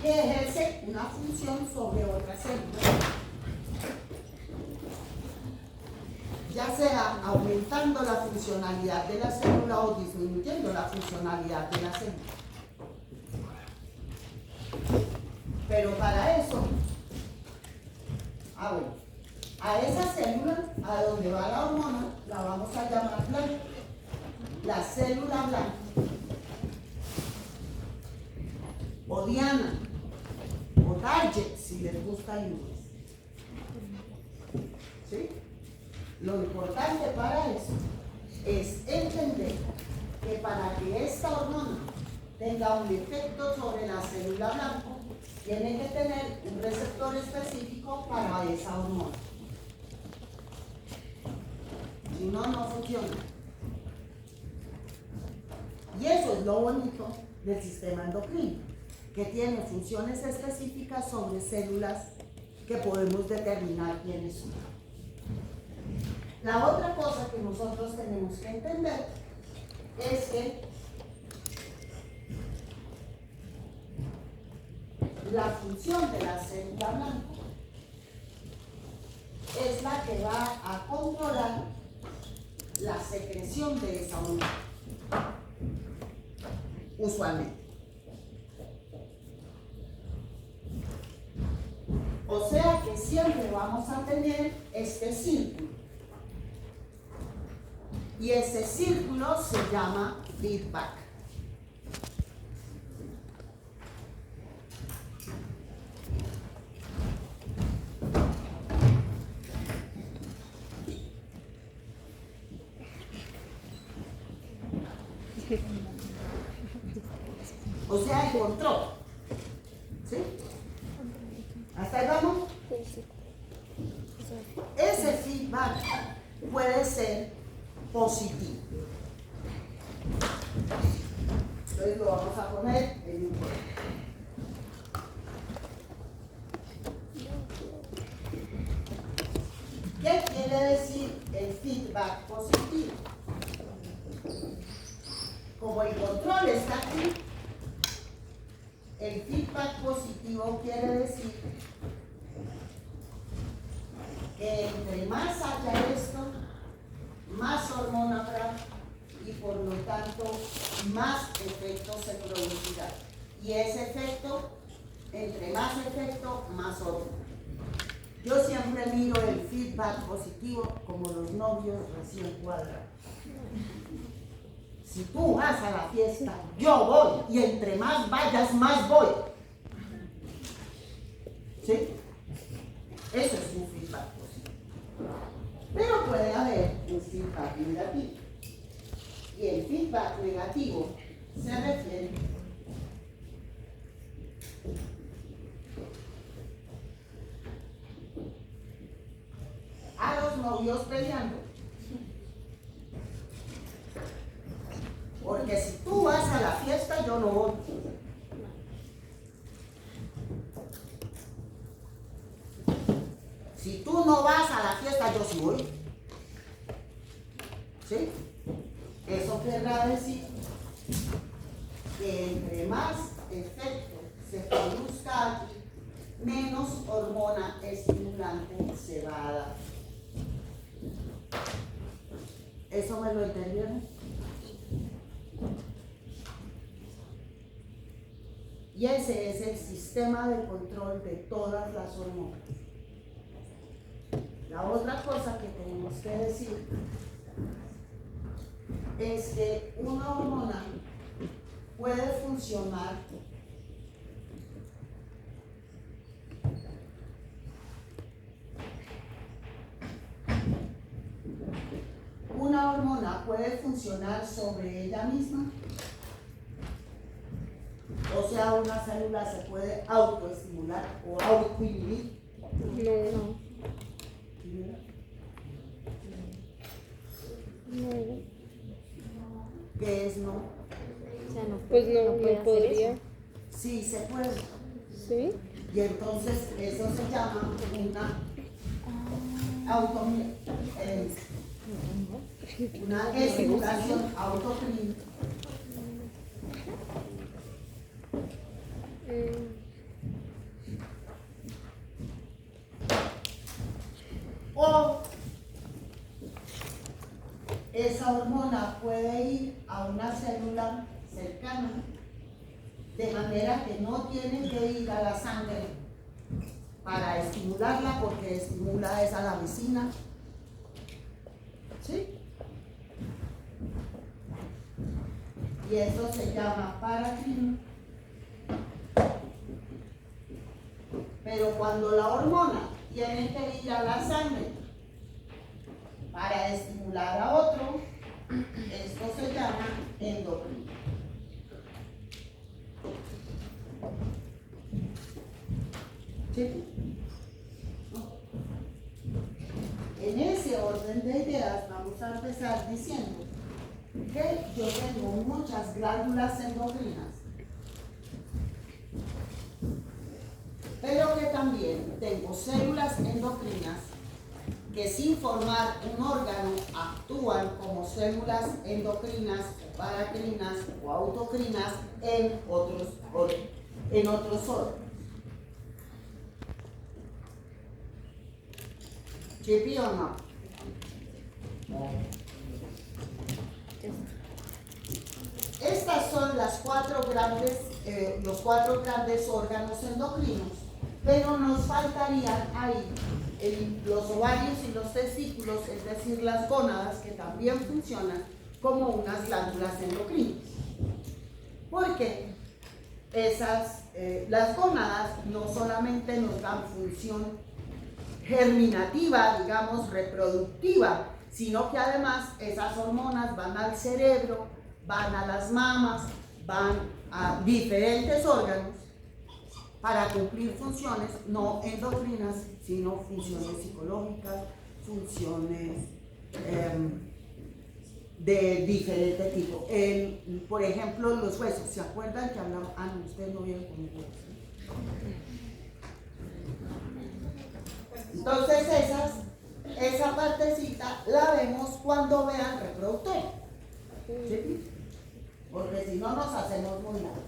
que ejerce una función sobre otra célula, ya sea aumentando la funcionalidad de la célula o disminuyendo la funcionalidad de la célula. Pero para eso, a esa célula, a donde va la hormona, la vamos a llamar blanca, la célula blanca, o diana, o target, si les gusta el inglés. ¿Sí? Lo importante para eso es entender que para que esta hormona tenga un efecto sobre la célula blanca, tiene que tener un receptor específico para esa hormona. Si no, no funciona. Y eso es lo bonito del sistema endocrino, que tiene funciones específicas sobre células que podemos determinar quiénes son. La otra cosa que nosotros tenemos que entender es que la función de la célula blanca es la que va a controlar la secreción de esa hormona, usualmente. O sea que siempre vamos a tener este círculo. Y ese círculo se llama feedback. O sea, el control. ¿Sí? ¿Hasta ahí vamos? Ese feedback puede ser positivo. Entonces lo vamos a poner en un cuadro. ¿Qué quiere decir el feedback positivo? Como el control está aquí, el feedback positivo quiere decir que entre más haya esto, más hormona habrá y por lo tanto más efecto se producirá. Y ese efecto, entre más efecto, más hormona. Yo siempre miro el feedback positivo como los novios recién cuadrados. Si tú vas a la fiesta, yo voy, y entre más vayas, más voy. ¿Sí? Eso es un feedback positivo. Pero puede haber un feedback negativo. Y el feedback negativo se refiere a los novios peleando. Porque si tú vas a la fiesta, yo no voy. Si tú no vas a la fiesta, yo sí voy. ¿Sí? Eso querrá decir que entre más efecto se produzca aquí, menos hormona estimulante se va a dar. ¿Eso me lo entendieron? Y ese es el sistema de control de todas las hormonas. La otra cosa que tenemos que decir es que una hormona puede funcionar sobre ella misma. O sea, una célula se puede autoestimular o autoinhibir. No. ¿Qué es no? O sea, no, Pues no puede hacer podría. eso. Sí, se puede. ¿Sí? Y entonces eso se llama una estimulación autoclínica. esa hormona puede ir a una célula cercana, de manera que no tiene que ir a la sangre para estimularla, porque estimula es a la vecina. ¿Sí? Y eso se llama paracrino. Pero cuando la hormona tiene que ir a la sangre para estimular a otro, esto se llama endocrino. ¿Sí? En ese orden de ideas vamos a empezar diciendo que yo tengo muchas glándulas endocrinas, pero que también tengo células endocrinas que sin formar un órgano actúan como células endocrinas o paracrinas o autocrinas en otros órganos. ¿Sí o no? Estas son los cuatro grandes órganos endocrinos, pero nos faltarían ahí los ovarios y los testículos, es decir, las gónadas, que también funcionan como unas glándulas endocrinas. Porque las gónadas no solamente nos dan función germinativa, digamos, reproductiva, sino que además esas hormonas van al cerebro, van a las mamas, van a diferentes órganos para cumplir funciones no endocrinas, sino funciones psicológicas, funciones de diferente tipo. Por ejemplo, los huesos. ¿Se acuerdan que hablaban? Ah, no, ustedes no vieron con huesos. Entonces esa partecita la vemos cuando vean reproductor. ¿Sí? Porque si no nos hacemos muy largas.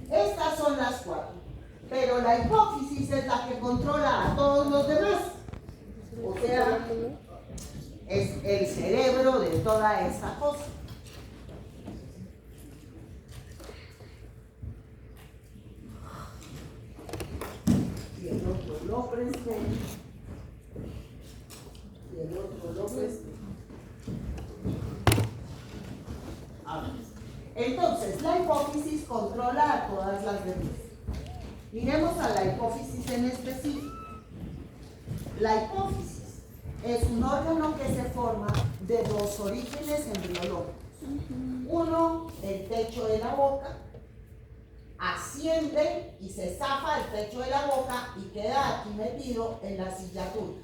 Estas son las cuatro. Pero la hipófisis es la que controla a todos los demás. O sea, es el cerebro de toda esta cosa. Y el otro lo presté. Y el otro lo presté. Entonces, la hipófisis controla a todas las demás. Miremos a la hipófisis en específico. La hipófisis es un órgano que se forma de dos orígenes embriológicos. Uno, el techo de la boca, asciende y se zafa el techo de la boca y queda aquí metido en la silla turca.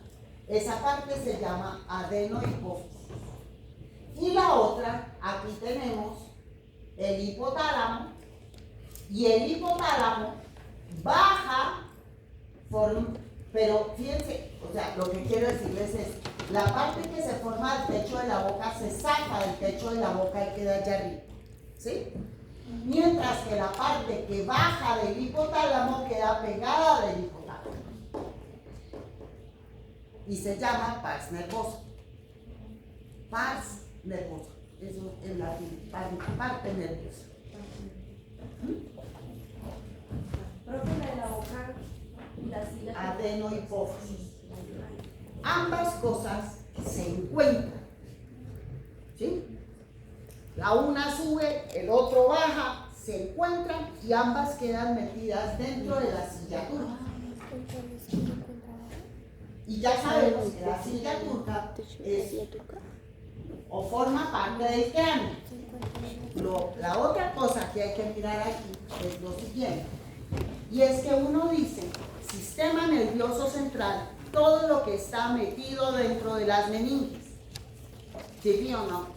Esa parte se llama adenohipófisis. Y la otra, aquí tenemos el hipotálamo, y el hipotálamo baja, pero fíjense, o sea, lo que quiero decirles es, la parte que se forma del techo de la boca se saca del techo de la boca y queda allá arriba, ¿sí? Mientras que la parte que baja del hipotálamo queda pegada del hipotálamo. Y se llama pars nervosa. Pars nervosa. Eso es la parte nerviosa. Profe, la boca y la silla. Adenohipófisis. Ambas cosas se encuentran. ¿Sí? La una sube, el otro baja, se encuentran y ambas quedan metidas dentro de la silla turca. Y ya sabemos que la silla turca es o forma parte del cráneo. La otra cosa que hay que mirar aquí es lo siguiente, y es que uno dice sistema nervioso central, todo lo que está metido dentro de las meninges. ¿Sí o no?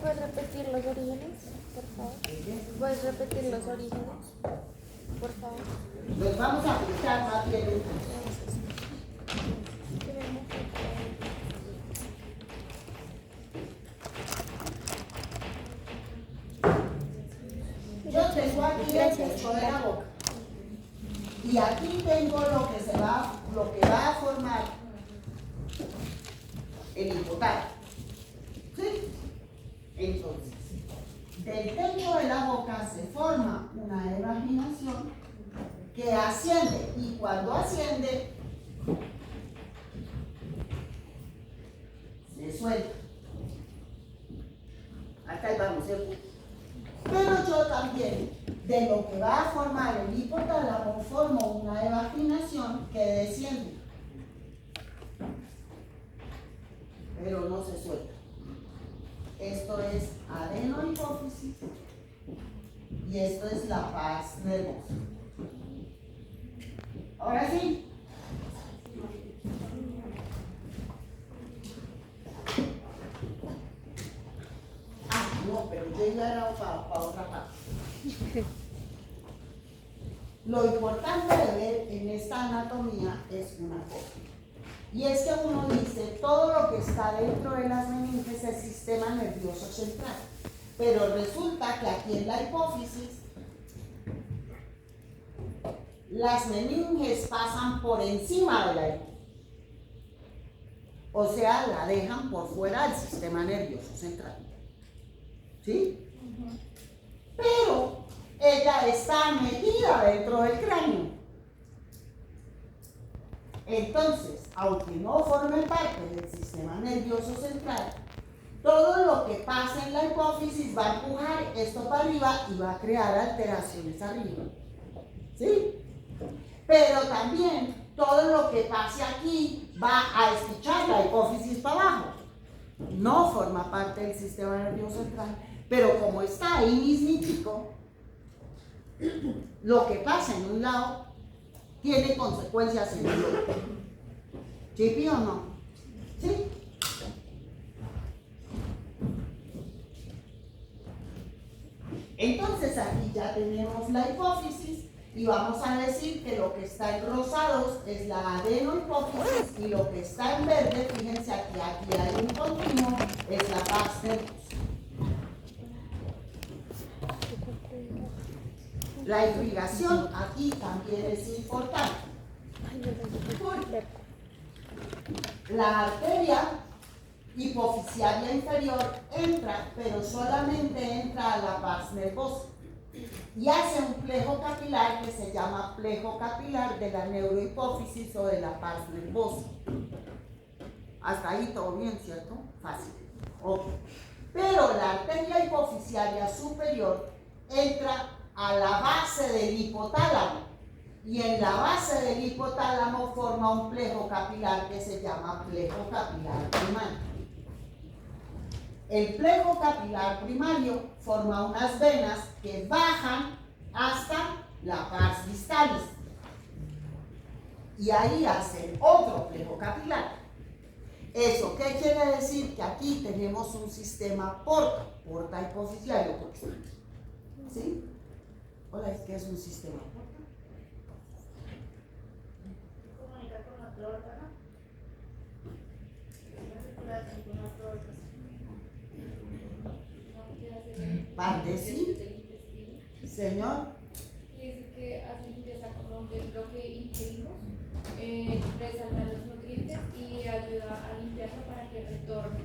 ¿Puedes repetir los orígenes, por favor? ¿Puedes repetir los orígenes, por favor? Los vamos a aplicar más bien entonces. Yo tengo aquí el techo de la boca y aquí tengo lo que va a formar el hipotálamo. ¿Sí? Entonces, del techo de la boca se forma una evaginación que asciende, y cuando asciende se suelta. Acá vamos, ¿cierto? Pero yo también, de lo que va a formar el hipotálamo, formo una evaginación que desciende, pero no se suelta. Esto es adenohipófisis y esto es la paz nerviosa. Ahora sí. No, pero yo ya era para otra parte. Lo importante de ver en esta anatomía es una cosa. Y es que uno dice, todo lo que está dentro de las meninges es sistema nervioso central. Pero resulta que aquí en la hipófisis, las meninges pasan por encima de la hipófisis. O sea, la dejan por fuera del sistema nervioso central. ¿Sí? Pero ella está metida dentro del cráneo. Entonces, aunque no forme parte del sistema nervioso central, todo lo que pasa en la hipófisis va a empujar esto para arriba y va a crear alteraciones arriba. ¿Sí? Pero también todo lo que pase aquí va a espichar la hipófisis para abajo. No forma parte del sistema nervioso central, pero como está ahí mismitico, lo que pasa en un lado tiene consecuencias en el otro. ¿Sí o no? ¿Sí? Entonces aquí ya tenemos la hipófisis y vamos a decir que lo que está en rosados es la adenohipófisis y lo que está en verde, fíjense aquí hay un continuo, es la paz nerviosa. La irrigación aquí también es importante. La arteria hipofisiaria inferior entra, pero solamente entra a la paz nervosa y hace un plejo capilar que se llama plejo capilar de la neurohipófisis o de la paz nervosa. Hasta ahí todo bien, ¿cierto? Fácil. Okay. Pero la arteria hipofisiaria superior entra a la base del hipotálamo y en la base del hipotálamo forma un plejo capilar que se llama plejo capilar primario. El plejo capilar primario forma unas venas que bajan hasta la pars distalis y ahí hacen otro plejo capilar. ¿Eso qué quiere decir? Que aquí tenemos un sistema porta hipofisiario. ¿Sí? Hola, ¿qué es un sistema porta? Comunica con la flor, ¿no? Parte, ¿sí? Señor. Dice que hace limpieza como de lo que ingerimos, resalta los nutrientes y ayuda a limpiarlo para que retorne.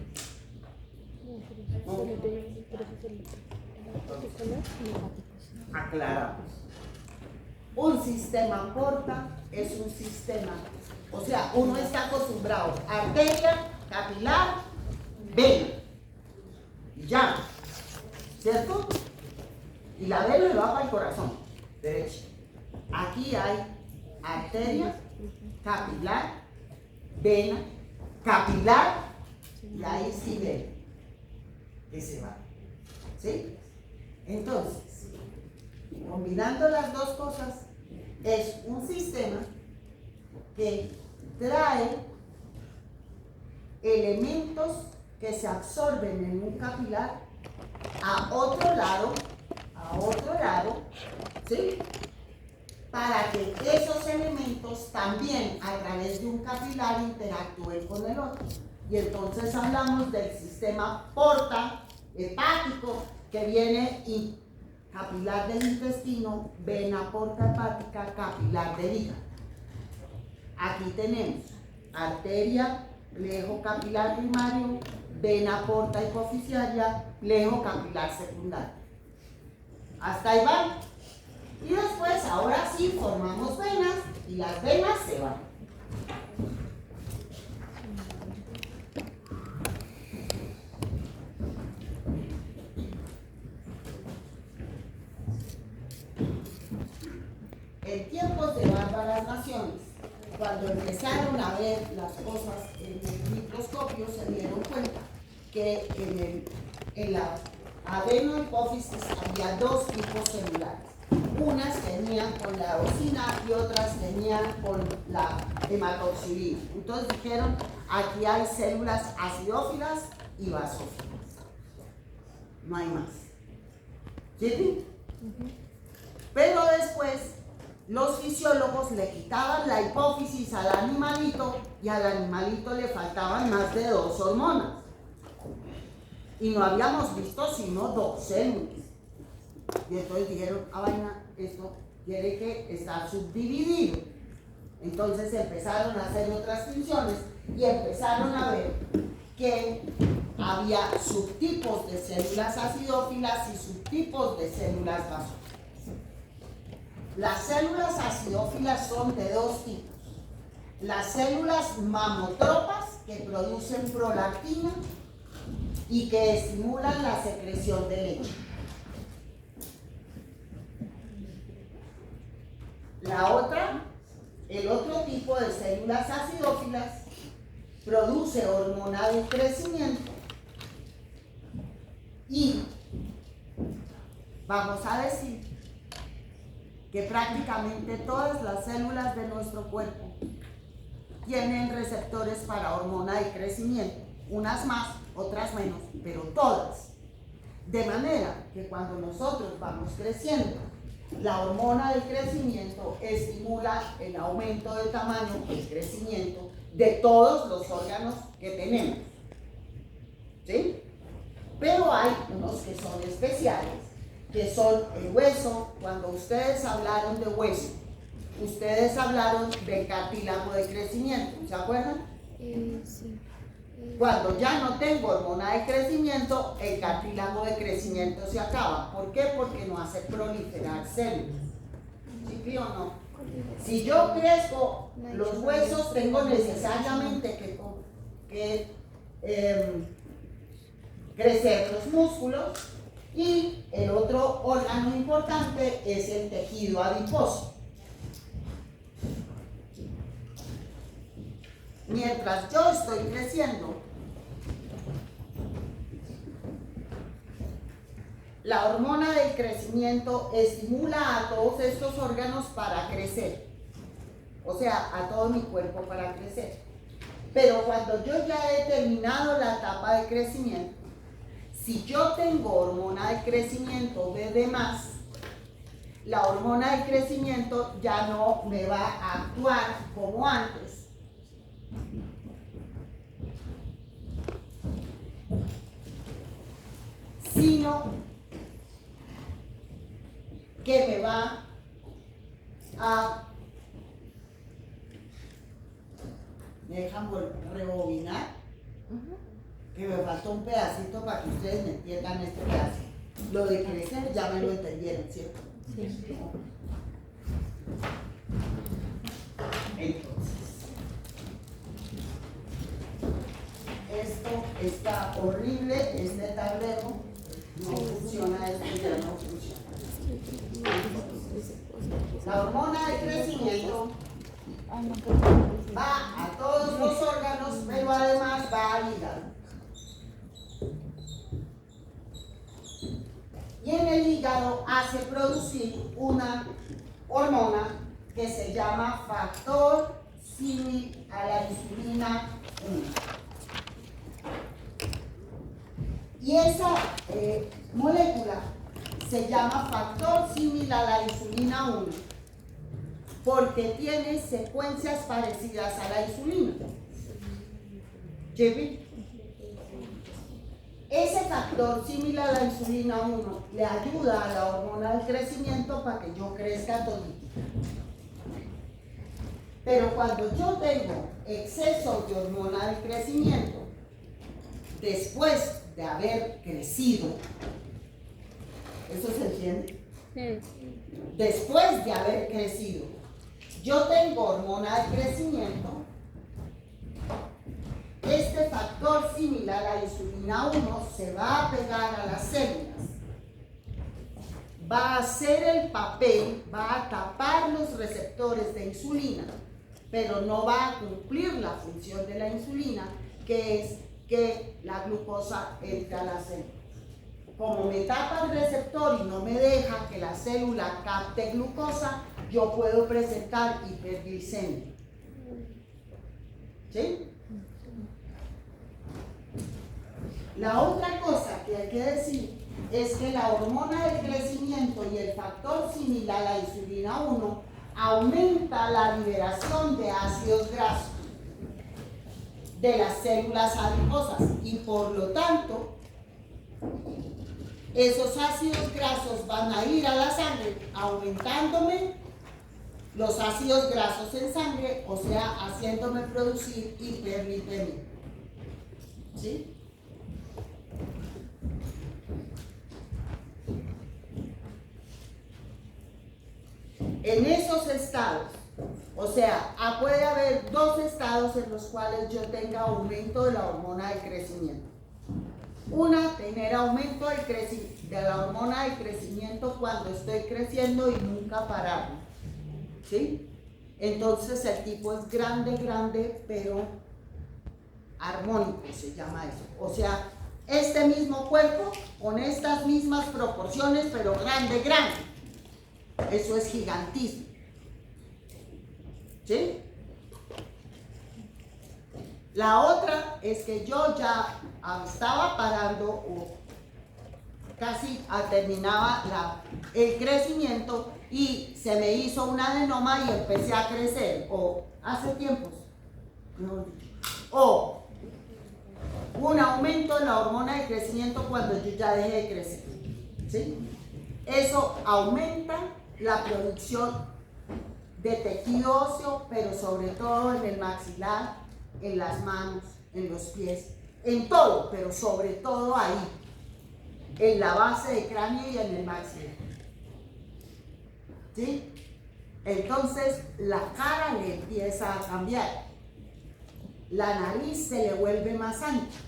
Aclaramos. Un sistema porta es un sistema, o sea, uno está acostumbrado a arteria, capilar, vena, y ya, ¿cierto? Y la vena lo va para el corazón derecho. Aquí hay arteria, capilar, vena, capilar, y ahí sí vena, que se va. ¿Sí? Entonces, combinando las dos cosas, es un sistema que trae elementos que se absorben en un capilar a otro lado, ¿sí? Para que esos elementos también a través de un capilar interactúen con el otro. Y entonces hablamos del sistema porta hepático que viene y capilar del intestino, vena porta hepática, capilar del hígado. Aquí tenemos arteria, lejo capilar primario, vena porta hipoficiaria, lejo capilar secundario. Hasta ahí va. Y después, ahora sí, formamos venas y las venas se van. En tiempos de bárbaras naciones, cuando empezaron a ver las cosas en el microscopio, se dieron cuenta que en la adenohipófisis había dos tipos celulares. Unas tenían con la eosina y otras tenían con la hematoxilina. Entonces dijeron, aquí hay células acidófilas y basófilas. No hay más. ¿Sí? Pero después los fisiólogos le quitaban la hipófisis al animalito y al animalito le faltaban más de 2 hormonas. Y no habíamos visto sino 2 células. Y entonces dijeron, vaina, esto tiene que estar subdividido. Entonces empezaron a hacer otras funciones y empezaron a ver que había subtipos de células acidófilas y subtipos de células basófilas. Las células acidófilas son de 2 tipos. Las células mamotropas, que producen prolactina y que estimulan la secreción de leche. El otro tipo de células acidófilas produce hormona del crecimiento y vamos a decir que prácticamente todas las células de nuestro cuerpo tienen receptores para hormona de crecimiento, unas más, otras menos, pero todas. De manera que cuando nosotros vamos creciendo, la hormona del crecimiento estimula el aumento de tamaño, el crecimiento de todos los órganos que tenemos. ¿Sí? Pero hay unos que son especiales, que son el hueso. Cuando ustedes hablaron de hueso, ustedes hablaron del cartílago de crecimiento, ¿se acuerdan? Sí. Cuando ya no tengo hormona de crecimiento, el cartílago de crecimiento se acaba. ¿Por qué? Porque no hace proliferar células. ¿Sí o no? Si yo crezco los huesos, tengo necesariamente que crecer los músculos, y el otro órgano importante es el tejido adiposo. Mientras yo estoy creciendo, la hormona del crecimiento estimula a todos estos órganos para crecer, o sea, a todo mi cuerpo para crecer. Pero cuando yo ya he terminado la etapa de crecimiento, si yo tengo hormona de crecimiento de más, la hormona de crecimiento ya no me va a actuar como antes, sino que me va a... ¿Me dejan rebobinar? Que me faltó un pedacito para que ustedes me entiendan este pedacito. Lo de crecer ya me lo entendieron, ¿cierto? Sí. Entonces, esto está horrible, este tablero no funciona, esto ya no funciona. La hormona de crecimiento va a todos los órganos, pero además va al hígado. Y en el hígado hace producir una hormona que se llama factor símil a la insulina 1. Y esa molécula se llama factor símil a la insulina 1 porque tiene secuencias parecidas a la insulina. ¿Sí? Ese factor similar a la insulina 1 le ayuda a la hormona del crecimiento para que yo crezca todito. Pero cuando yo tengo exceso de hormona del crecimiento, después de haber crecido, ¿eso se entiende? Después de haber crecido, yo tengo hormona del crecimiento, este factor similar a insulina 1 se va a pegar a las células, va a hacer el papel, va a tapar los receptores de insulina, pero no va a cumplir la función de la insulina, que es que la glucosa entre a la célula. Como me tapa el receptor y no me deja que la célula capte glucosa, yo puedo presentar hiperglicemia. ¿Sí? La otra cosa que hay que decir es que la hormona del crecimiento y el factor similar a la insulina 1 aumenta la liberación de ácidos grasos de las células adiposas y por lo tanto esos ácidos grasos van a ir a la sangre aumentándome los ácidos grasos en sangre, o sea, haciéndome producir hiperlipemia. ¿Sí? En esos estados, o sea, puede haber dos estados en los cuales yo tenga aumento de la hormona del crecimiento. Una, tener aumento de la hormona del crecimiento cuando estoy creciendo y nunca pararme. ¿Sí? Entonces el tipo es grande, pero armónico se llama eso. O sea, este mismo cuerpo con estas mismas proporciones, pero grande. Eso es gigantismo. ¿Sí? La otra es que yo ya estaba parando o casi terminaba el crecimiento y se me hizo un adenoma y empecé a crecer, o hace tiempos, o un aumento de la hormona de crecimiento cuando yo ya dejé de crecer. ¿Sí? Eso aumenta la producción de tejido óseo, pero sobre todo en el maxilar, en las manos, en los pies, en todo, pero sobre todo ahí, en la base del cráneo y en el maxilar. ¿Sí? Entonces la cara le empieza a cambiar, la nariz se le vuelve más ancha,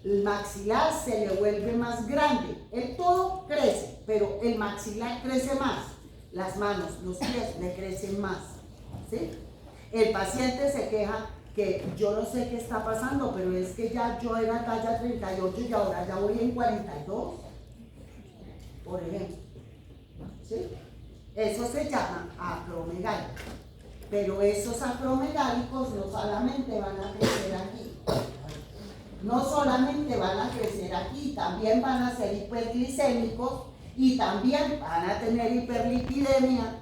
el maxilar se le vuelve más grande, el todo crece, pero el maxilar crece más, las manos, los pies le crecen más. ¿Sí? El paciente se queja que yo no sé qué está pasando, pero es que ya yo era talla 38 y ahora ya voy en 42, por ejemplo. ¿Sí? Eso se llama acromegalia, pero esos acromegálicos no solamente van a crecer aquí, también van a ser hiperglicémicos y también van a tener hiperlipidemia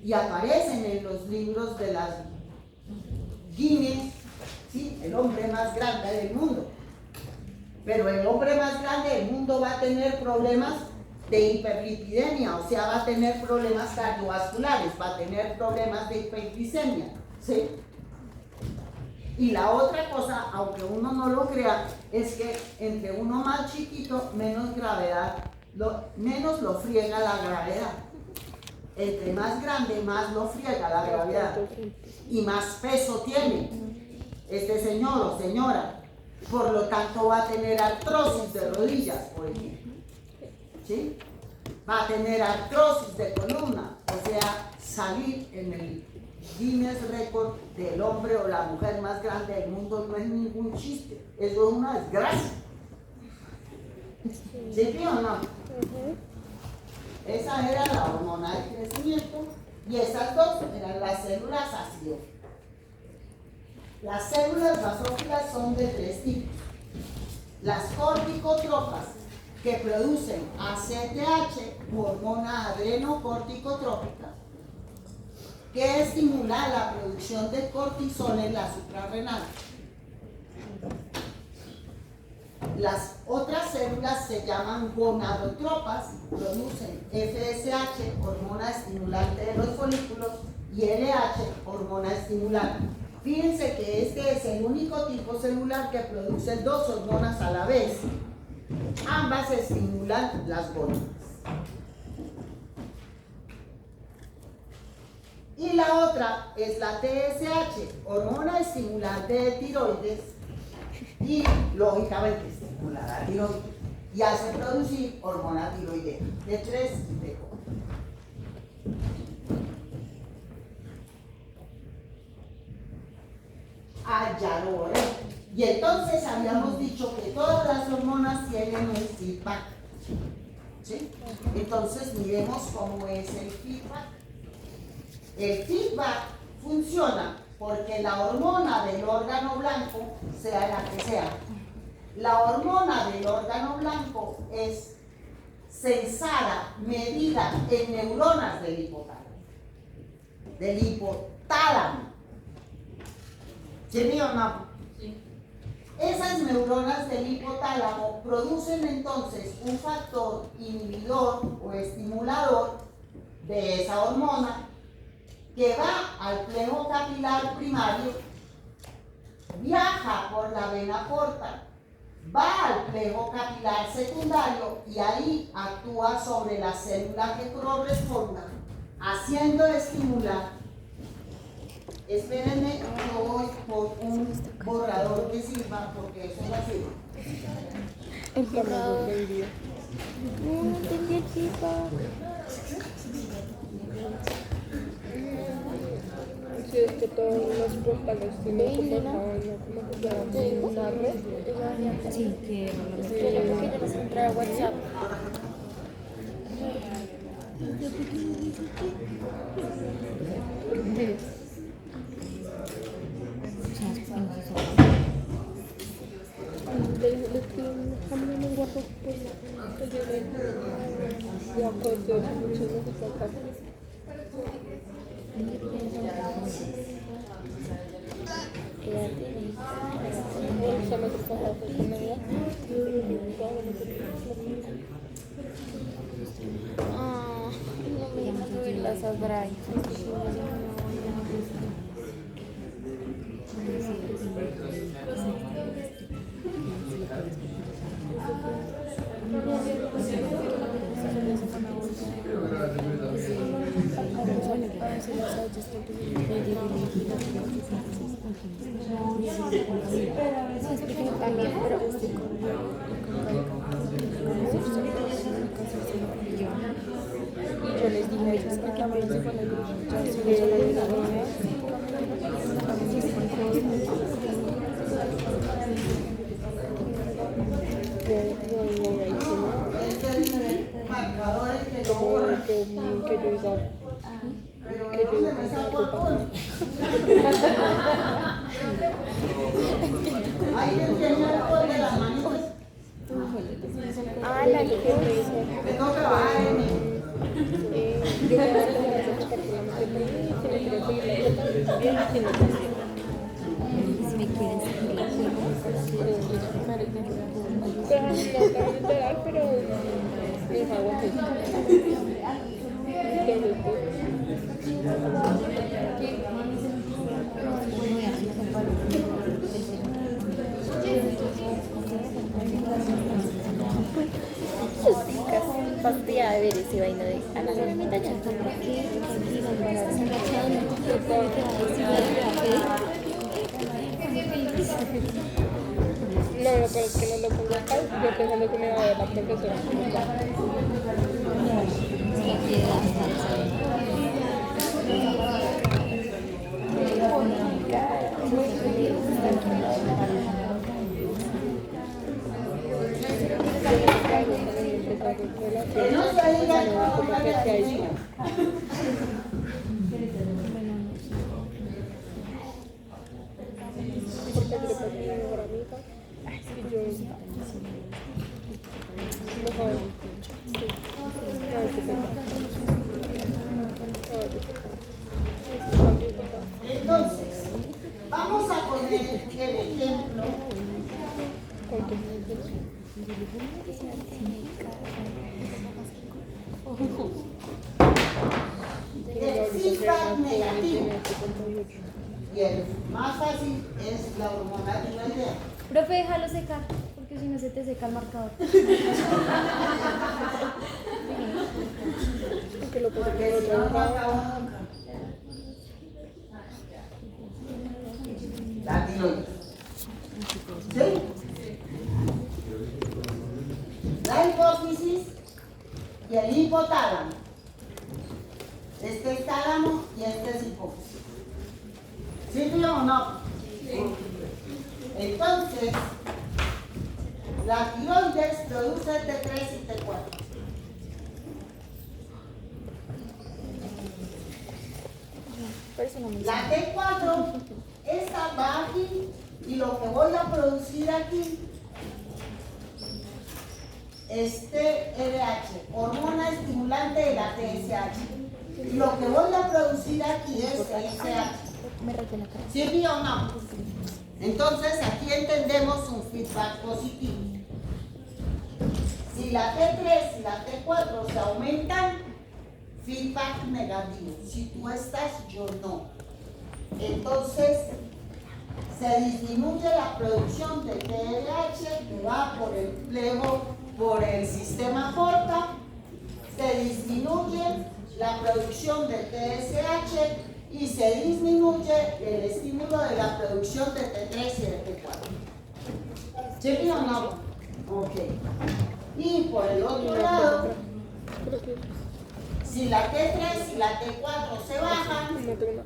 y aparecen en los libros de las Guinness, ¿sí? El hombre más grande del mundo. Pero el hombre más grande del mundo va a tener problemas de hiperlipidemia, o sea, va a tener problemas cardiovasculares, va a tener problemas de hiperglicemia, ¿sí? Y la otra cosa, aunque uno no lo crea, es que entre uno más chiquito, menos gravedad, menos lo friega la gravedad. Entre más grande, más lo friega la gravedad. Y más peso tiene este señor o señora. Por lo tanto, va a tener artrosis de rodillas, por ejemplo. ¿Sí? Va a tener artrosis de columna, o sea, salir en el Guinness Record del hombre o la mujer más grande del mundo no es ningún chiste, eso es una desgracia. ¿Sí o no? Esa era la hormona del crecimiento y esas dos eran las células acidófilas. Las células basófilas son de tres tipos. Las corticotróficas, que producen ACTH, hormona adrenocorticotrófica, que estimula la producción de cortisol en la suprarrenal. Las otras células se llaman gonadotropas, producen FSH, hormona estimulante de los folículos, y LH, hormona estimulante. Fíjense que este es el único tipo celular que produce dos hormonas a la vez. Ambas estimulan las gónadas. Y la otra es la TSH, hormona estimulante de tiroides, y lógicamente estimula la tiroides y hace producir hormona tiroidea de 3 y de 4. Ya lo borré. Y entonces habíamos dicho que todas las hormonas tienen un feedback. ¿Sí? Entonces miremos cómo es el feedback. El feedback funciona porque la hormona del órgano blanco, sea la que sea, la hormona del órgano blanco es censada, medida en neuronas del hipotálamo. Del hipotálamo. ¿Sí, mi mamá? Sí. Esas neuronas del hipotálamo producen entonces un factor inhibidor o estimulador de esa hormona que va al plejo capilar primario, viaja por la vena porta, va al plejo capilar secundario y ahí actúa sobre la célula que corresponda, haciendo estimular. Espérenme, yo voy por un borrador que sirva, porque eso no sirve. El borrador. No entendí el feedback. Sí, es que todos los portales tienen como una red. Sí, que yo no sé entrar a WhatsApp. No me dejan subir las Adbray. Yo les dije a ellos que apenas con el grupo la que Me toca bajar. Yo voy a hacer si me quieren seguir la pero les hago así. pastilla de ver ese vaina de a la mitad ya No, pero es que no lo pongo acá, yo pensando que me va a ver la profesora. Que no se diga que hay. Entonces, vamos a poner el ejemplo feedback negativo. Y el más fácil es la hormona tiroidea. Profe, déjalo secar, porque si no se te seca el marcador. Porque lo puedo Porque si no, no acaba nunca. La tiroides. ¿Sí? La hipófisis y el hipotálamo. Este es tálamo y este es hipófisis. ¿Sí o no? Sí. Entonces, la tiroides produce T3 y T4. La T4, esta va aquí y lo que voy a producir aquí es TRH, hormona estimulante de la TSH. Y lo que voy a producir aquí es TSH. ¿Sí o no? Entonces aquí entendemos un feedback positivo. Si la T3 y la T4 se aumentan, feedback negativo. Si tú estás, yo no. Entonces se disminuye la producción de TRH que va por el plejo, por el sistema porta. Se disminuye la producción de TSH y se disminuye el estímulo de la producción de T3 y de T4. ¿Sí o no? Ok. Y por el otro lado, si la T3 y la T4 se bajan,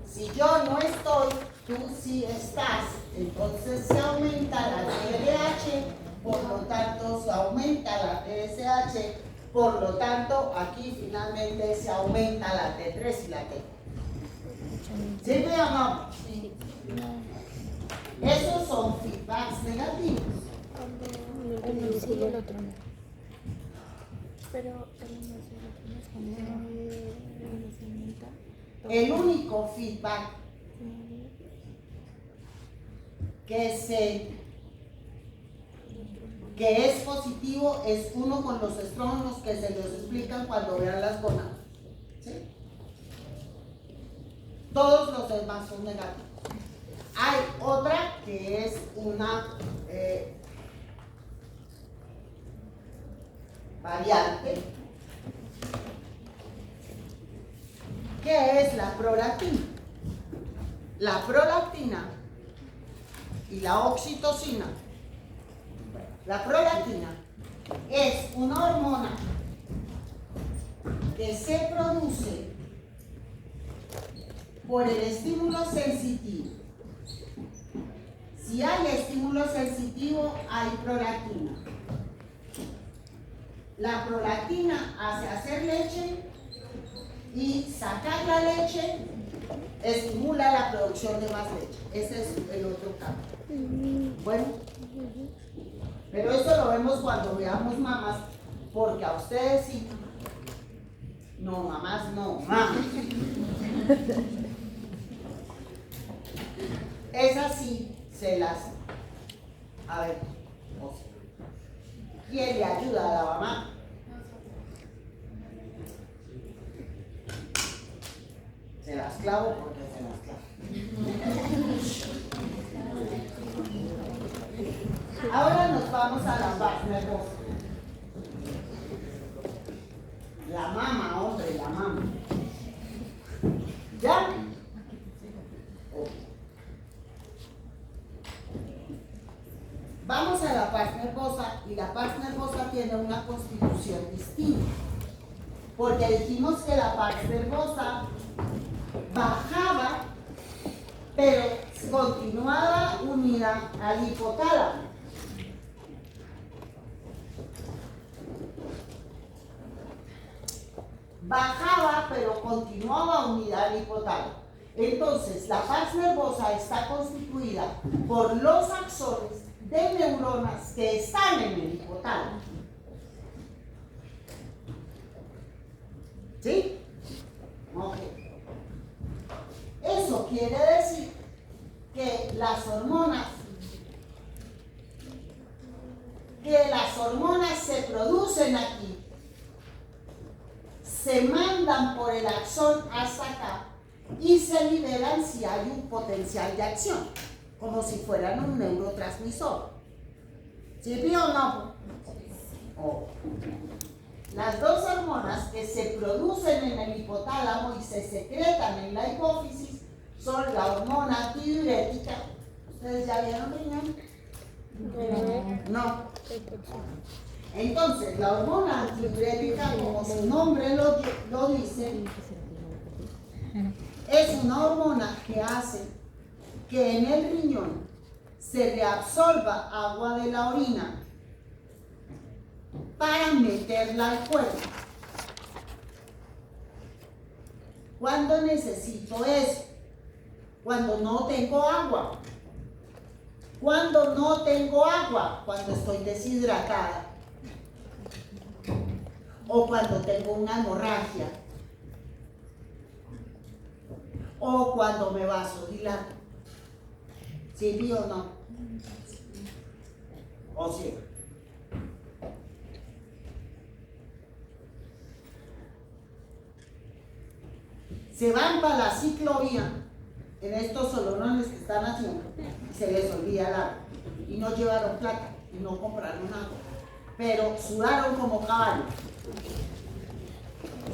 si yo no estoy, tú sí estás, entonces se aumenta la TRH, por lo tanto se aumenta la TSH, por lo tanto aquí finalmente se aumenta la T3 y la T4. ¿Sí o no? Sí. Esos son feedbacks negativos. Uno sí y el otro no. Pero el único feedback que es positivo es uno con los estrógenos que se los explican cuando vean las gonadas. ¿Sí? Todos los demás son negativos. Hay otra que es una variante, que es la prolactina. La prolactina y la oxitocina. La prolactina es una hormona que se produce por el estímulo sensitivo. Si hay estímulo sensitivo, hay prolactina. La prolactina hace hacer leche y sacar la leche estimula la producción de más leche. Ese es el otro cambio. Bueno, pero eso lo vemos cuando veamos mamás, porque a ustedes sí. No, mamás no, mamás. Esas sí se las. A ver, ¿quién le ayuda a la mamá? Se las clavo porque se las clavo. Ahora nos vamos a la parte nerviosa. La mama, hombre, la mama. ¿Ya? Vamos a la paz nervosa, y la paz nervosa tiene una constitución distinta. Porque dijimos que la paz nervosa bajaba, pero continuaba unida al hipotálamo. Bajaba, pero continuaba unida al hipotálamo. Entonces, la paz nervosa está constituida por los axones de neuronas que están en el hipotálamo. ¿Sí? Ok. Eso quiere decir que las hormonas se producen aquí, se mandan por el axón hasta acá y se liberan si hay un potencial de acción, como si fueran un neurotransmisor. ¿Sí o no? Oh. Las dos hormonas que se producen en el hipotálamo y se secretan en la hipófisis son la hormona antidiurética. ¿Ustedes ya vieron riñón? No. Entonces, la hormona antidiurética, como su nombre lo dice, es una hormona que hace que en el riñón se reabsorba agua de la orina para meterla al cuerpo. ¿Cuándo necesito eso? Cuando no tengo agua. Cuando no tengo agua, cuando estoy deshidratada. O cuando tengo una hemorragia. O cuando me vasodilato. ¿Sí o no? ¿O sí? Se van para la ciclovía en estos solonones que están haciendo y se les olvida el agua y no llevaron plata y no compraron agua, pero sudaron como caballos.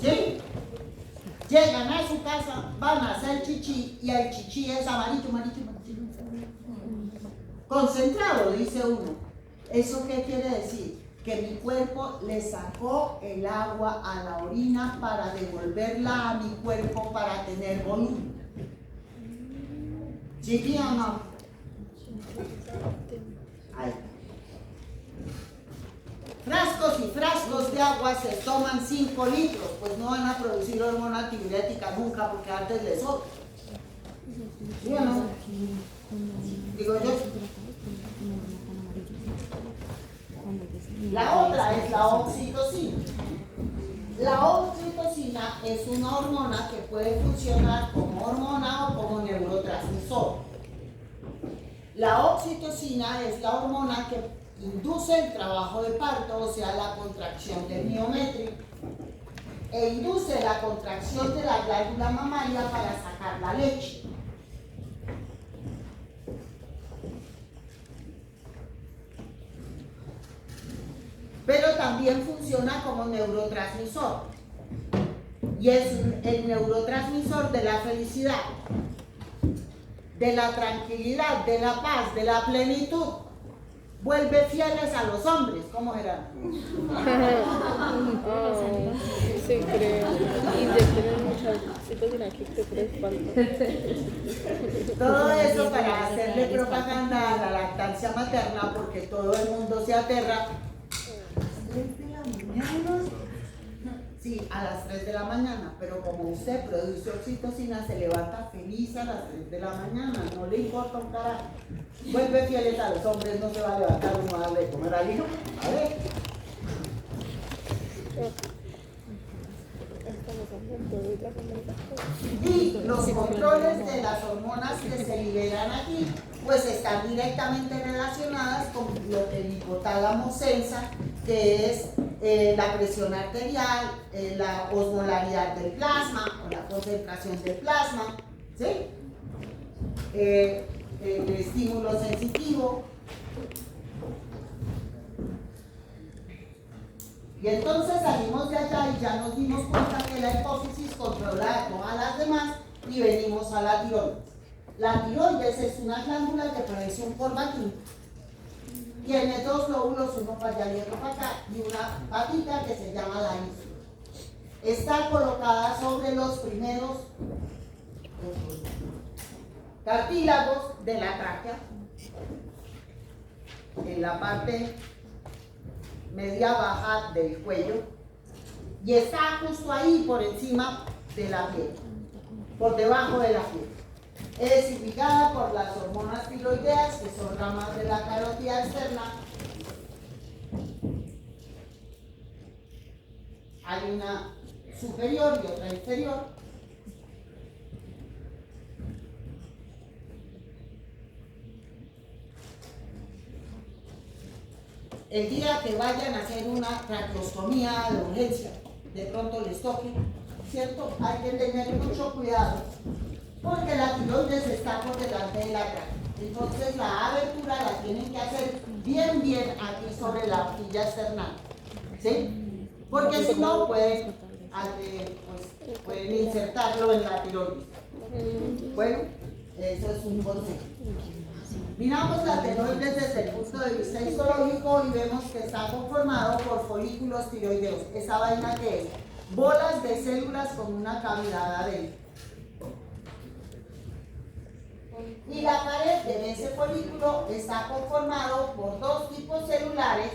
¿Sí? Llegan a su casa, van a hacer chichi y el chichi es amarillo, amarillo, amarillo. Concentrado, dice uno. ¿Eso qué quiere decir? Que mi cuerpo le sacó el agua a la orina para devolverla a mi cuerpo para tener volumen. ¿Sí o no? Ahí. Frascos y frascos de agua se toman 5 litros, pues no van a producir hormona antidiurética nunca porque antes les sobra. ¿Sí o no? Digo yo. La otra es la oxitocina. La oxitocina es una hormona que puede funcionar como hormona o como neurotransmisor. La oxitocina es la hormona que induce el trabajo de parto, o sea, la contracción del miométrico, e induce la contracción de la glándula mamaria para sacar la leche. Pero también funciona como neurotransmisor y es el neurotransmisor de la felicidad, de la tranquilidad, de la paz, de la plenitud. Vuelve fieles a los hombres, ¿cómo era? Sí, creo. Y de tener muchas citocinas que te respaldan. Todo eso para hacerle propaganda a la lactancia materna, porque todo el mundo se aterra. 3 de la mañana. Sí, a las 3 de la mañana, pero como usted produce oxitocina, se levanta feliz a las 3 de la mañana, no le importa un carajo. Vuelve fieles a los hombres, no se va a levantar uno a darle de comer al hijo. A ver. Y los controles de las hormonas que se liberan aquí, pues están directamente relacionadas con lo que el hipotálamo sensa, que es la presión arterial, la osmolaridad del plasma, o la concentración del plasma, ¿sí? El estímulo sensitivo. Y entonces salimos de allá y ya nos dimos cuenta que la hipófisis controla a todas las demás y venimos a la tiroides. La tiroides es una glándula que parece un corbatín. Tiene 2 lóbulos, uno para allá y otro para acá, y una patita que se llama la ínsula. Está colocada sobre los primeros cartílagos de la tráquea, en la parte media baja del cuello, y está justo ahí por encima de la piel, por debajo de la piel. Es irrigada por las hormonas tiroideas, que son ramas de la carótida externa. Hay una superior y otra inferior. El día que vayan a hacer una traqueostomía de urgencia, de pronto les toque, ¿cierto? Hay que tener mucho cuidado porque la tiroides está por delante de la cara. Entonces la abertura la tienen que hacer bien aquí sobre la horquilla external, ¿sí? Porque si no pueden insertarlo en la tiroides. Bueno, eso es un consejo. Miramos la tiroides desde el punto de vista histológico y vemos que está conformado por folículos tiroideos. ¿Esa vaina qué es? Bolas de células con una cavidad adentro. Y la pared de ese folículo está conformado por dos tipos celulares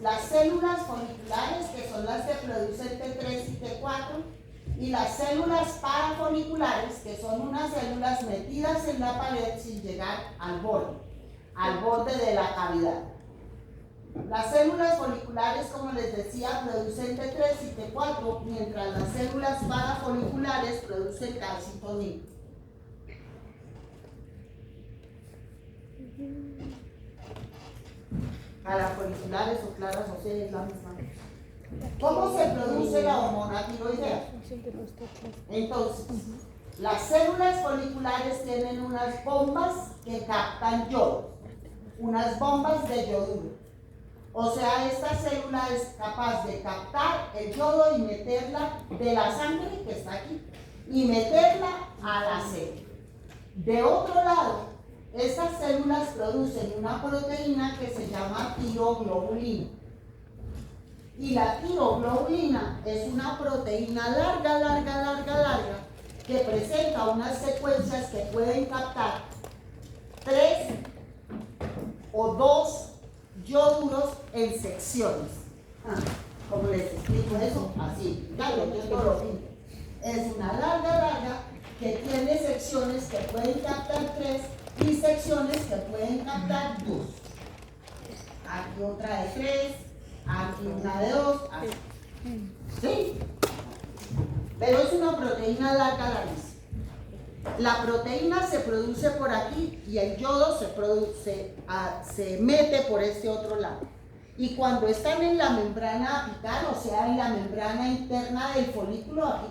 las células foliculares, que son las que producen T3 y T4, y las células parafoliculares, que son unas células metidas en la pared sin llegar al borde de la cavidad. Las células foliculares, como les decía, producen T3 y T4, mientras las células parafoliculares producen calcitonina. Parafoliculares o claras, o sea, es la misma. ¿Cómo se produce la hormona tiroidea? Entonces, las células foliculares tienen unas bombas que captan yodo, unas bombas de yoduro. O sea, esta célula es capaz de captar el yodo y meterla de la sangre que está aquí y meterla a la célula. De otro lado, estas células producen una proteína que se llama tiroglobulina. Y la tiroglobulina es una proteína larga, que presenta unas secuencias que pueden captar 3 o 2 yoduros en secciones. ¿Cómo les explico eso? Así, claro, yo no lo pinto. Es una larga que tiene secciones que pueden captar 3 y secciones que pueden captar 2. Aquí otra de 3, aquí una de 2, así. ¿Sí? Pero es una proteína larguísima. La proteína se produce por aquí y el yodo se mete por este otro lado. Y cuando están en la membrana apical, o sea, en la membrana interna del folículo aquí,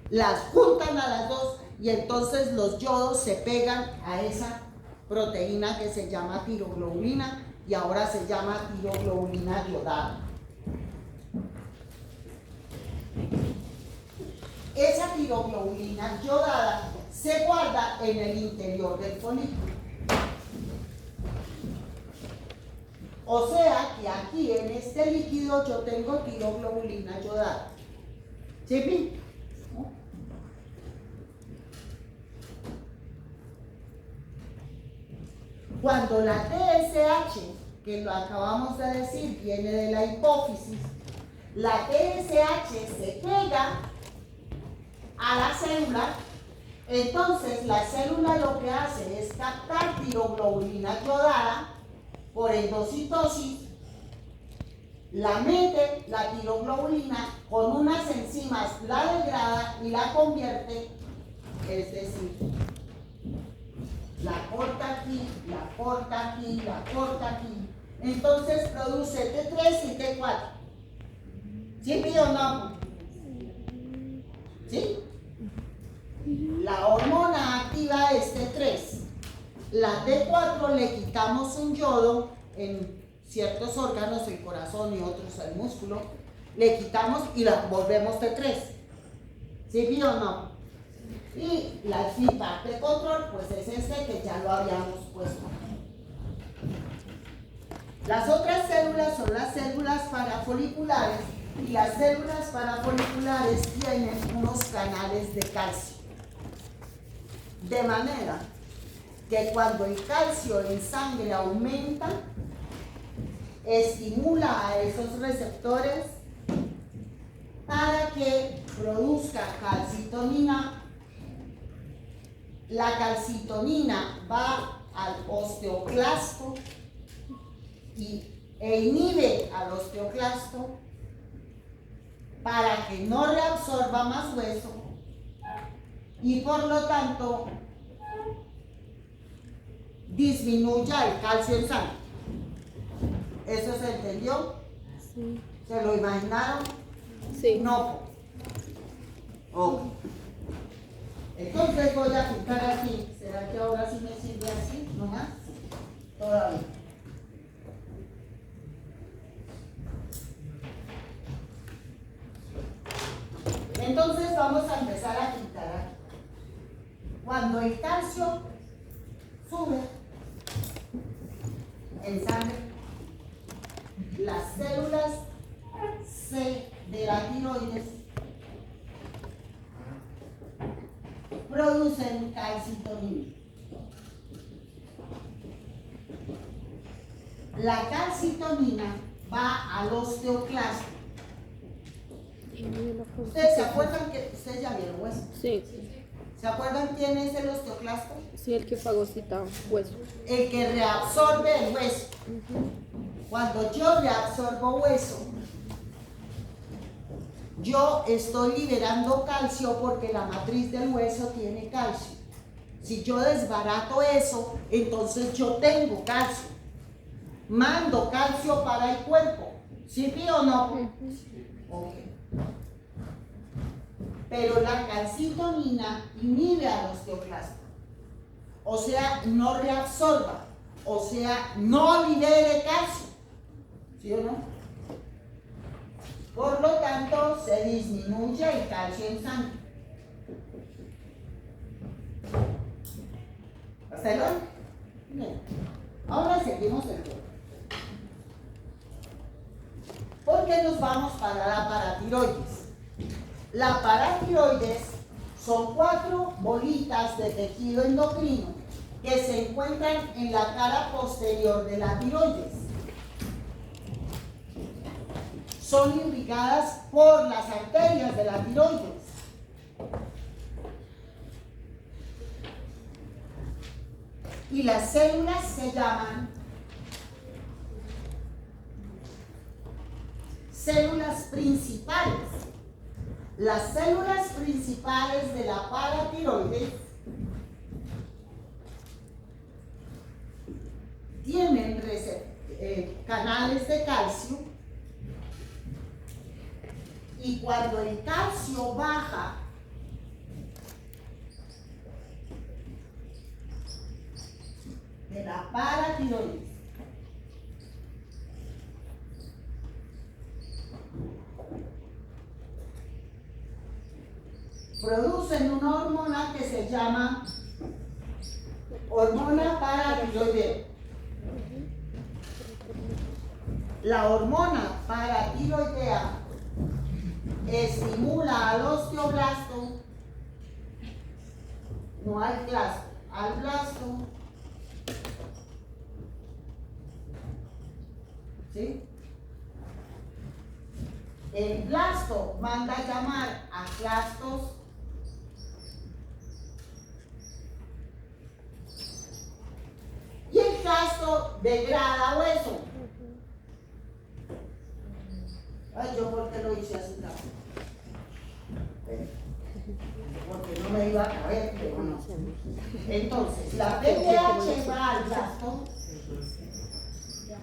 las juntan a las dos y entonces los yodos se pegan a esa proteína que se llama tiroglobulina y ahora se llama tiroglobulina yodada. Esa tiroglobulina yodada se guarda en el interior del folículo. O sea que aquí en este líquido yo tengo tiroglobulina yodada. ¿Sí? Cuando la TSH, que lo acabamos de decir, viene de la hipófisis, la TSH se pega a la célula, entonces la célula lo que hace es captar tiroglobulina yodada por endocitosis, la mete la tiroglobulina con unas enzimas, la degrada y la convierte, es decir, la corta aquí, la corta aquí, la corta aquí. Entonces produce T3 y T4. ¿Sí o no? ¿Sí? La hormona activa es T3. La T4 le quitamos un yodo en ciertos órganos, el corazón y otros, el músculo. Le quitamos y la volvemos T3. ¿Sí o no? Y el feedback de control, pues es este que ya lo habíamos puesto. Las otras células son las células parafoliculares y las células parafoliculares tienen unos canales de calcio. De manera que cuando el calcio en sangre aumenta, estimula a esos receptores para que produzca calcitonina. La calcitonina va al osteoclasto y e inhibe al osteoclasto para que no reabsorba más hueso y por lo tanto disminuya el calcio en sangre. ¿Eso se entendió? Sí. ¿Se lo imaginaron? Sí. No. Ok. Entonces voy a aplicar aquí. ¿Será que ahora sí me sirve así? ¿No más? Todavía. Entonces vamos a empezar a quitar aquí. Cuando el calcio sube en sangre, las células C de la tiroides producen calcitonina. La calcitonina va al osteoclasto. ¿Ustedes se acuerdan que ustedes ya vieron hueso? Sí. ¿Se acuerdan quién es el osteoclasto? Sí, el que fagocita hueso. El que reabsorbe el hueso. Cuando yo reabsorbo hueso, yo estoy liberando calcio porque la matriz del hueso tiene calcio. Si yo desbarato eso, entonces yo tengo calcio. Mando calcio para el cuerpo. ¿Sí o no? Ok. Pero la calcitonina inhibe al osteoclasto. O sea, no reabsorba. O sea, no libere calcio. ¿Sí o no? Por lo tanto, se disminuye el calcio en sangre. ¿Hasta luego? Bien. Ahora seguimos el juego. Porque nos vamos para la paratiroides. La paratiroides son 4 bolitas de tejido endocrino que se encuentran en la cara posterior de la tiroides. Son irrigadas por las arterias de la tiroides. Y las células se llaman células principales. Las células principales de la paratiroides tienen canales de calcio, y cuando el calcio baja, de la paratiroides, producen una hormona que se llama hormona paratiroidea. La hormona paratiroidea estimula al osteoblasto, no al blasto, al blasto, ¿sí? El blasto manda a llamar a clastos y el clasto degrada hueso. Ay, yo por qué lo hice así, no. Porque no me iba a caber, pero no. Entonces, la PTH va al blasto,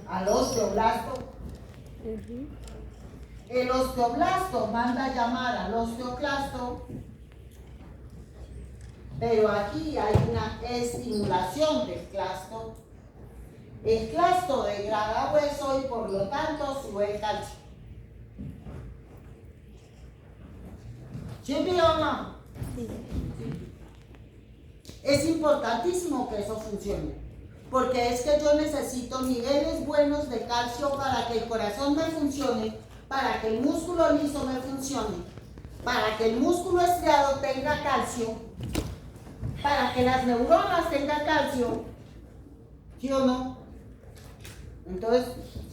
al osteoblasto. El osteoblasto manda a llamar al osteoclasto, pero aquí hay una estimulación del clasto. El clasto degrada hueso y por lo tanto sube el calcio. ¿Sí o no? Es importantísimo que eso funcione, porque es que yo necesito niveles buenos de calcio para que el corazón me funcione, para que el músculo liso me funcione, para que el músculo estriado tenga calcio, para que las neuronas tengan calcio. ¿Sí o no? Entonces,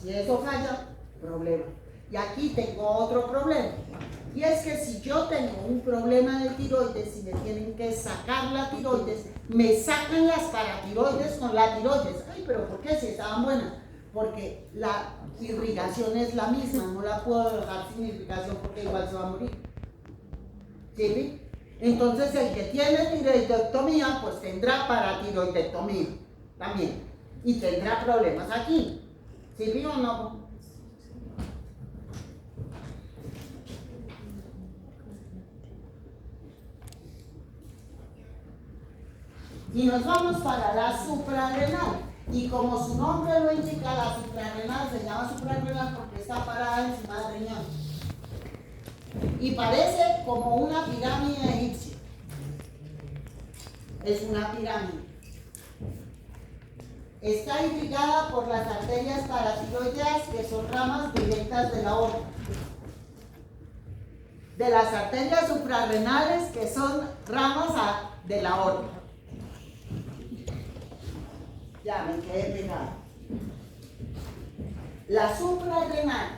si eso falla, problema. Y aquí tengo otro problema. Y es que si yo tengo un problema de tiroides y me tienen que sacar la tiroides, me sacan las paratiroides con la tiroides. Ay, pero ¿por qué si estaban buenas? porque la irrigación es la misma, no la puedo dejar sin irrigación porque igual se va a morir. ¿Sí? Entonces el que tiene tiroidectomía, pues tendrá paratiroidectomía también, y tendrá problemas aquí. ¿Sí o no? Y nos vamos para la suprarrenal. Y como su nombre lo indica, la suprarrenal se llama suprarrenal porque está parada encima del riñón. Y parece como una pirámide egipcia. Es una pirámide. Está irrigada por las arterias paratiroideas, que son ramas directas de la aorta. De las arterias suprarrenales, que son ramas de la aorta. Ya me quedé pegada. La suprarrenal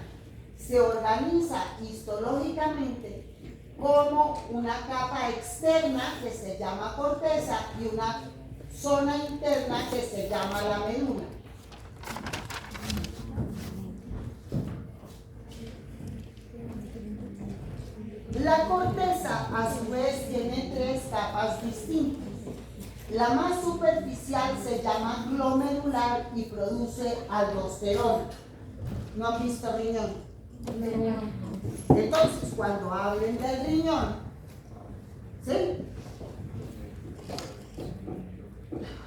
se organiza histológicamente como una capa externa que se llama corteza y una zona interna que se llama la medula. La corteza a su vez tiene tres capas distintas. La más superficial se llama glomerular y produce aldosterona. ¿No han visto riñón? Entonces, cuando hablen del riñón, ¿sí?,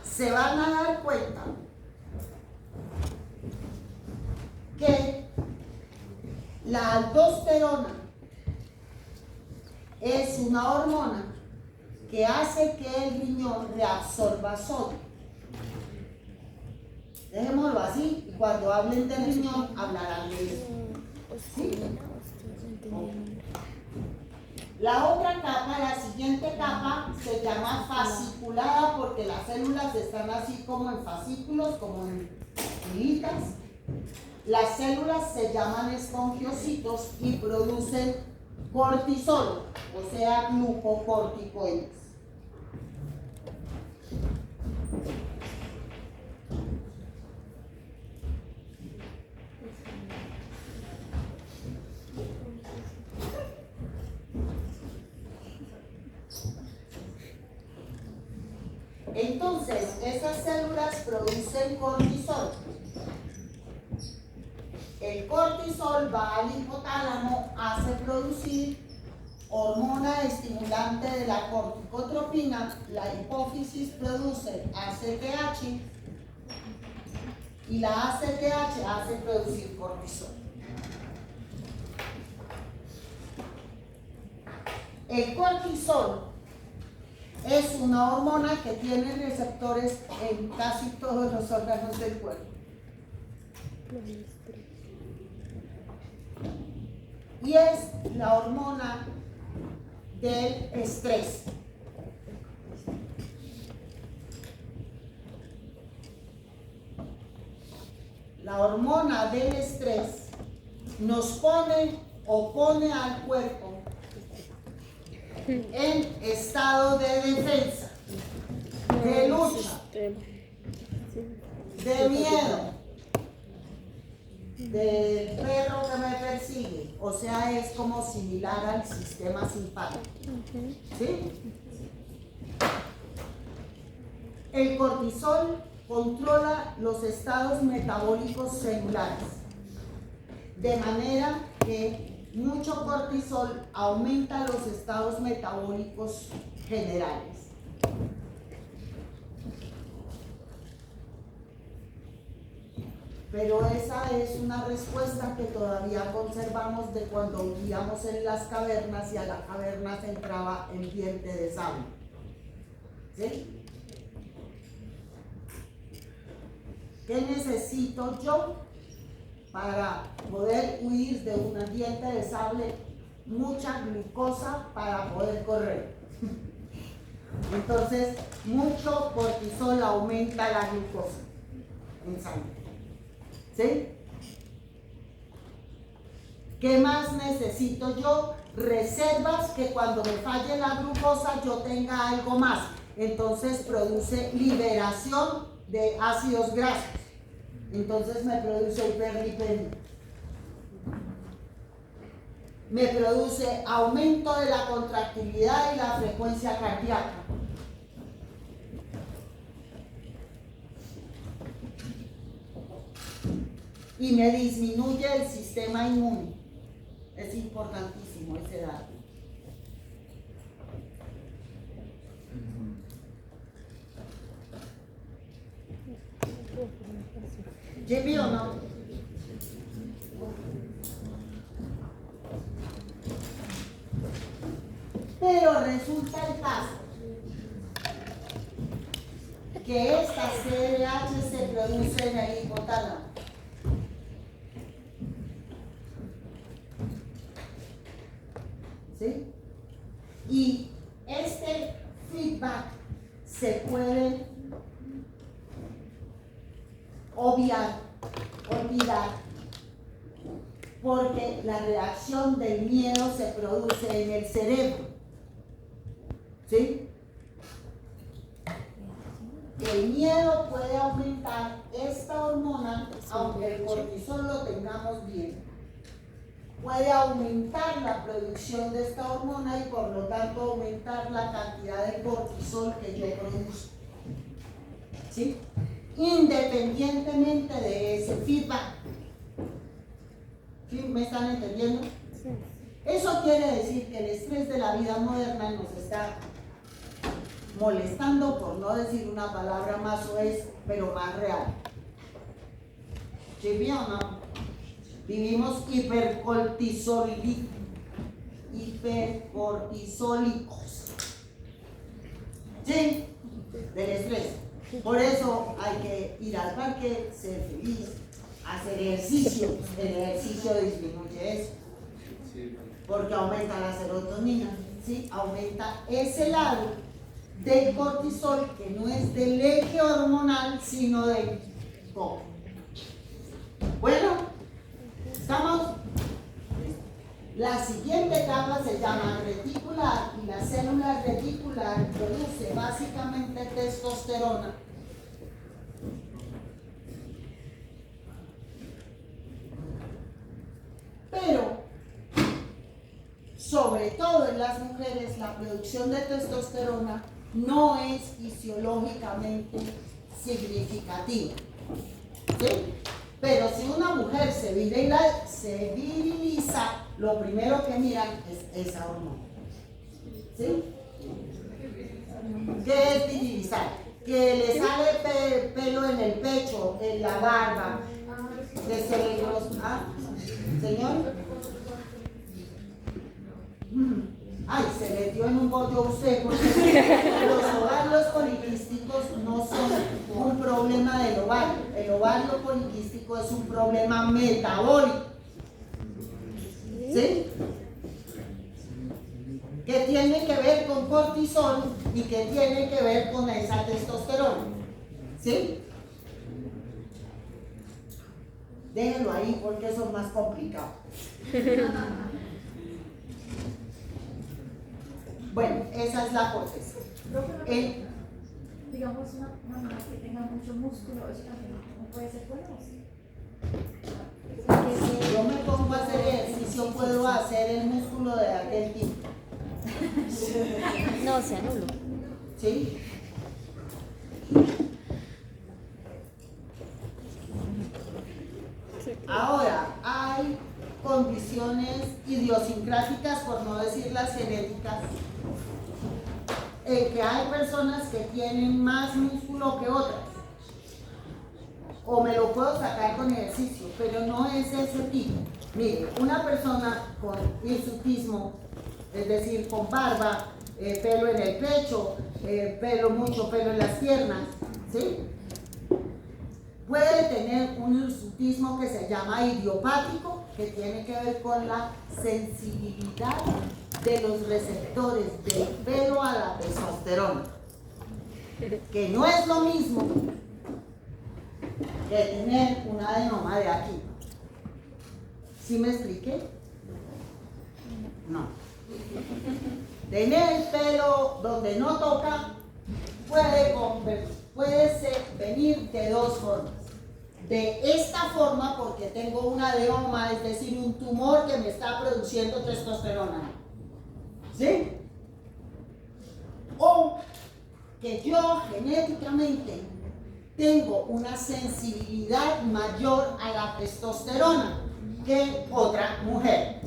se van a dar cuenta que la aldosterona es una hormona que hace que el riñón reabsorba sodio. Dejémoslo así, y cuando hablen del riñón hablarán de eso. ¿Sí? La otra capa, la siguiente capa, se llama fasciculada porque las células están así como en fascículos, como en filitas. Las células se llaman espongiocitos y producen cortisol, o sea, glucocorticoides. Entonces, esas células producen cortisol. El cortisol va al hipotálamo, hace producir hormona estimulante de la corticotropina, la hipófisis produce ACTH y la ACTH hace producir cortisol. El cortisol es una hormona que tiene receptores en casi todos los órganos del cuerpo. Y es la hormona del estrés. La hormona del estrés nos pone o pone al cuerpo en estado de defensa, de lucha, de miedo, del perro que me persigue, o sea, es como similar al sistema simpático. ¿Sí? El cortisol controla los estados metabólicos celulares, de manera que mucho cortisol aumenta los estados metabólicos generales. Pero esa es una respuesta que todavía conservamos de cuando vivíamos en las cavernas y a la caverna se entraba en diente de sable. ¿Sí? ¿Qué necesito yo para poder huir de un diente de sable? Mucha glucosa para poder correr. Entonces, mucho cortisol aumenta la glucosa en sangre. ¿Sí? ¿Qué más necesito yo? Reservas que cuando me falle la glucosa yo tenga algo más. Entonces produce liberación de ácidos grasos. entonces me produce hiperlipemia. Me produce aumento de la contractilidad y la frecuencia cardíaca. Y me disminuye el sistema inmune. Es importantísimo ese dato. ¿Jimmy o no? Pero resulta el caso que esta CDH se produce en el hipotálamo. ¿Sí? Y este feedback se puede olvidar, porque la reacción del miedo se produce en el cerebro. ¿Sí? El miedo puede aumentar esta hormona, aunque el cortisol lo tengamos bien. Puede aumentar la producción de esta hormona y por lo tanto aumentar la cantidad de cortisol que yo produzco. ¿Sí? Independientemente de ese feedback. ¿Sí? ¿Me están entendiendo? Sí. Eso quiere decir que el estrés de la vida moderna nos está molestando, por no decir una palabra más soez, pero más real. ¿Sí bien o no? Vivimos hipercortisólicos. ¿Sí? Del estrés. Por eso hay que ir al parque, ser feliz, hacer ejercicio. El ejercicio disminuye eso. Porque aumenta la serotonina. ¿Sí? Aumenta ese lado del cortisol que no es del eje hormonal, sino del coco. Bueno. ¿Estamos? La siguiente etapa se llama reticular y la célula reticular produce básicamente testosterona. Pero, sobre todo en las mujeres, la producción de testosterona no es fisiológicamente significativa. ¿Sí? Pero si una mujer se viriliza, lo primero que miran es esa hormona. ¿Sí? ¿Qué es virilizar? Que le sale pelo en el pecho, en la barba, que se le señor. Ay, se metió en un bollo usted, porque los ovarios poliquísticos no son un problema del ovario. El ovario poliquístico es un problema metabólico. ¿Sí? Que tiene que ver con cortisol y que tiene que ver con esa testosterona. ¿Sí? Déjenlo ahí porque eso es más complicado. Bueno, esa es la hipótesis. Digamos, una mamá que tenga mucho músculo, eso también no puede ser bueno. Si yo me pongo a hacer ejercicio, puedo hacer el músculo de aquel tipo. No, se anuló. ¿Sí? Ahora, hay condiciones idiosincráticas, por no decir las genéticas, en que hay personas que tienen más músculo que otras. O me lo puedo sacar con ejercicio, pero no es ese tipo. Mire, una persona con hirsutismo, es decir, con barba, pelo en el pecho, mucho pelo en las piernas, ¿sí? Puede tener un hirsutismo que se llama idiopático, que tiene que ver con la sensibilidad de los receptores del pelo a la testosterona, que no es lo mismo que tener un adenoma de aquí. ¿Sí me expliqué? No. Tener el pelo donde no toca puede venir de dos formas. de esta forma porque tengo un adeoma, es decir, un tumor que me está produciendo testosterona. ¿Sí? O que yo genéticamente tengo una sensibilidad mayor a la testosterona que otra mujer.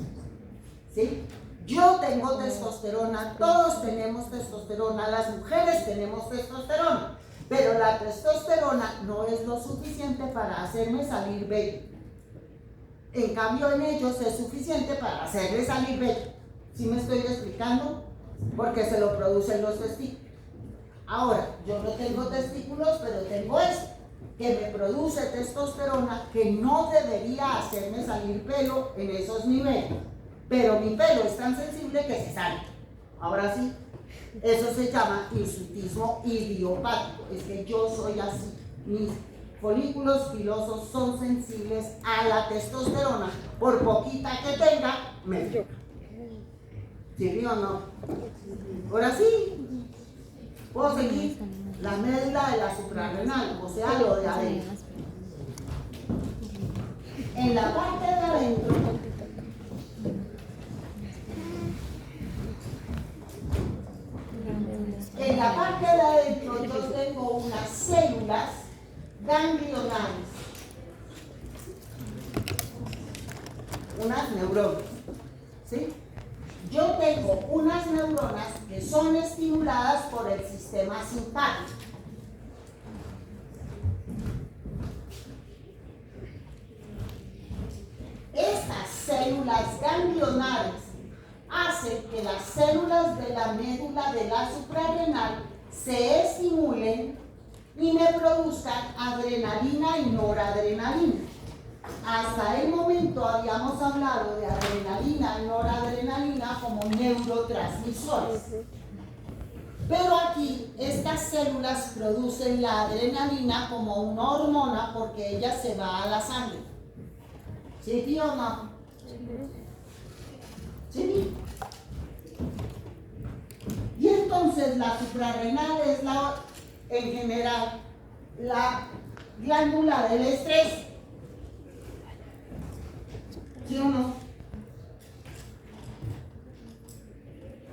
¿Sí? Yo tengo testosterona, todos tenemos testosterona, las mujeres tenemos testosterona, pero la testosterona no es lo suficiente para hacerme salir bello. En cambio, en ellos es suficiente para hacerle salir bello. ¿Sí me estoy explicando? Porque se lo producen los testículos. Ahora, yo no tengo testículos, pero tengo esto, que me produce testosterona, que no debería hacerme salir pelo en esos niveles. Pero mi pelo es tan sensible que se sale. Ahora sí, eso se llama hirsutismo idiopático. Es que yo soy así. Mis folículos pilosos son sensibles a la testosterona. Por poquita que tenga, me choca. ¿Sí o no? Ahora sí, puedo seguir. La médula de la suprarrenal, o sea, lo de adentro. En la parte de adentro, en la parte de adentro yo tengo unas células ganglionales, unas neuronas, ¿sí? Yo tengo unas neuronas que son estimuladas por el sistema simpático. Estas células ganglionales hacen que las células de la médula de la suprarrenal se estimulen y me produzcan adrenalina y noradrenalina. Hasta el momento habíamos hablado de adrenalina y noradrenalina como neurotransmisores. Pero aquí estas células producen la adrenalina como una hormona porque ella se va a la sangre. ¿Sí o no? ¿Sí? Y entonces la suprarrenal es en general la glándula del estrés. ¿Sí o no?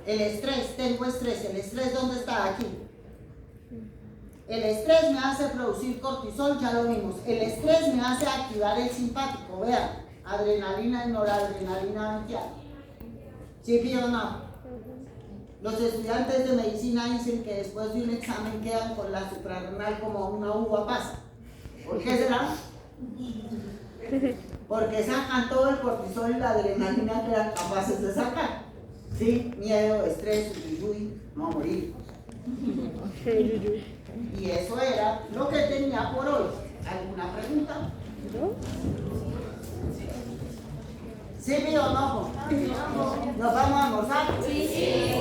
El estrés, tengo estrés. ¿El estrés dónde está? Aquí. El estrés me hace producir cortisol, ya lo vimos. El estrés me hace activar el simpático, vean, adrenalina y noradrenalina antial. ¿Sí o no? Los estudiantes de medicina dicen que después de un examen quedan con la suprarrenal como una uva pasa. ¿Por qué será? Porque sacan todo el cortisol y la adrenalina que eran capaces de sacar. ¿Sí? Miedo, estrés, no a morir. Y eso era lo que tenía por hoy. ¿Alguna pregunta? ¿Sí o no? ¿Nos vamos a almorzar? Sí.